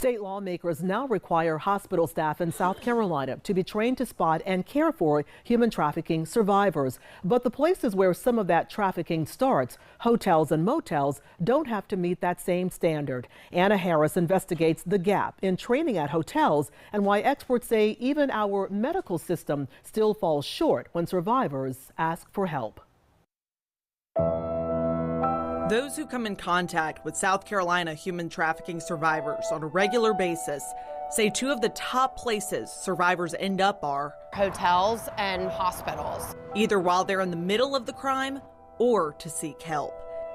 State lawmakers now require hospital staff in South Carolina to be trained to spot and care for human trafficking survivors. But the places where some of that trafficking starts, hotels and motels, don't have to meet that same standard. Anna Harris investigates the gap in training at hotels and why experts say even our medical system still falls short when survivors ask for help. Those who come in contact with South Carolina human trafficking survivors on a regular basis say two of the top places survivors end up are hotels and hospitals, either while they're in the middle of the crime or to seek help.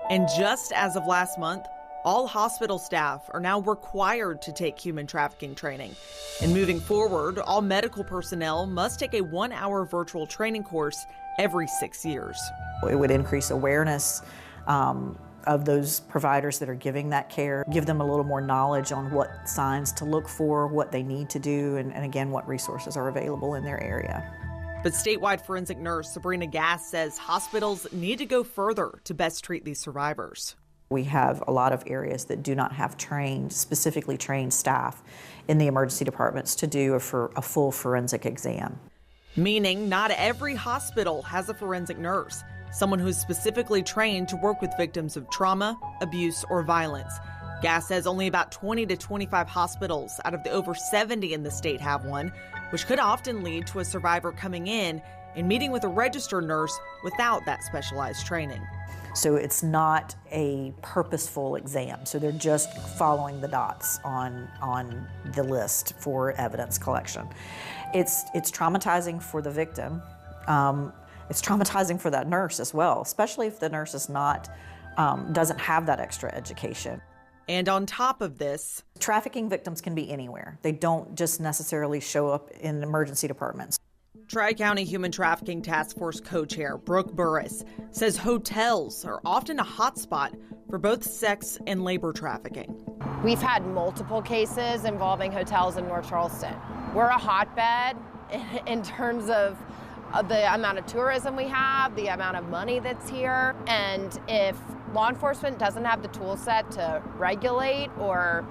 And just as of last month, all hospital staff are now required to take human trafficking training. And moving forward, all medical personnel must take a 1-hour virtual training course every 6 years. It would increase awareness of those providers that are giving that care, give them a little more knowledge on what signs to look for, what they need to do, and again, what resources are available in their area. But statewide forensic nurse Sabrina Gass says hospitals need to go further to best treat these survivors. We have a lot of areas that do not have specifically trained staff in the emergency departments to do a full forensic exam. Meaning not every hospital has a forensic nurse, someone who's specifically trained to work with victims of trauma, abuse, or violence. Gass says only about 20 to 25 hospitals out of the over 70 in the state have one, which could often lead to a survivor coming in and meeting with a registered nurse without that specialized training. So it's not a purposeful exam. So they're just following the dots on the list for evidence collection. It's traumatizing for the victim. It's traumatizing for that nurse as well, especially if the nurse is doesn't have that extra education. And on top of this, trafficking victims can be anywhere. They don't just necessarily show up in emergency departments. Tri-County Human Trafficking Task Force co-chair Brooke Burris says hotels are often a hotspot for both sex and labor trafficking. We've had multiple cases involving hotels in North Charleston. We're a hotbed in terms of the amount of tourism we have, the amount of money that's here, and if law enforcement doesn't have the tool set to regulate or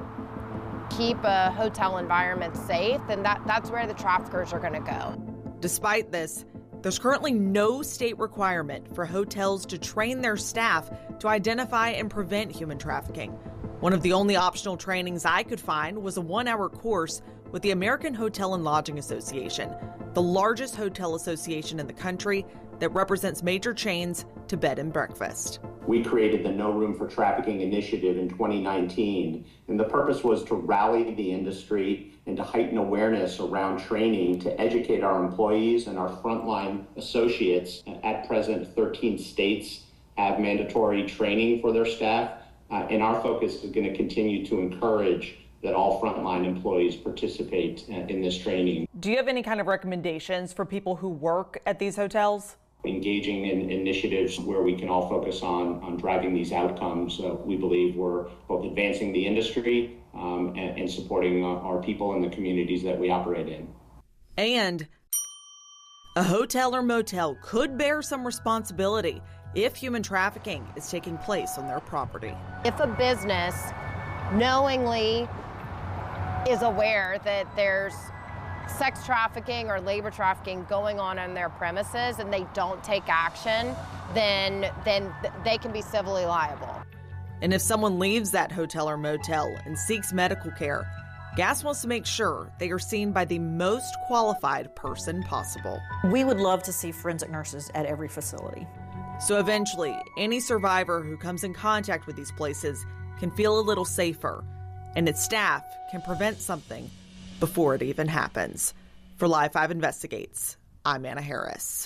keep a hotel environment safe, then that's where the traffickers are going to go. Despite this, there's currently no state requirement for hotels to train their staff to identify and prevent human trafficking. One of the only optional trainings I could find was a 1-hour course with the American Hotel and Lodging Association, the largest hotel association in the country that represents major chains to bed and breakfast. We created the No Room for Trafficking initiative in 2019, and the purpose was to rally the industry and to heighten awareness around training to educate our employees and our frontline associates. At present, 13 states have mandatory training for their staff, and our focus is going to continue to encourage that all frontline employees participate in this training. Do you have any kind of recommendations for people who work at these hotels? Engaging in initiatives where we can all focus on driving these outcomes. We believe we're both advancing the industry and supporting our people and the communities that we operate in. And a hotel or motel could bear some responsibility if human trafficking is taking place on their property. If a business knowingly is aware that there's sex trafficking or labor trafficking going on their premises and they don't take action, then they can be civilly liable. And if someone leaves that hotel or motel and seeks medical care, Gass wants to make sure they are seen by the most qualified person possible. We would love to see forensic nurses at every facility. So eventually, any survivor who comes in contact with these places can feel a little safer, and its staff can prevent something before it even happens. For Live 5 Investigates, I'm Anna Harris.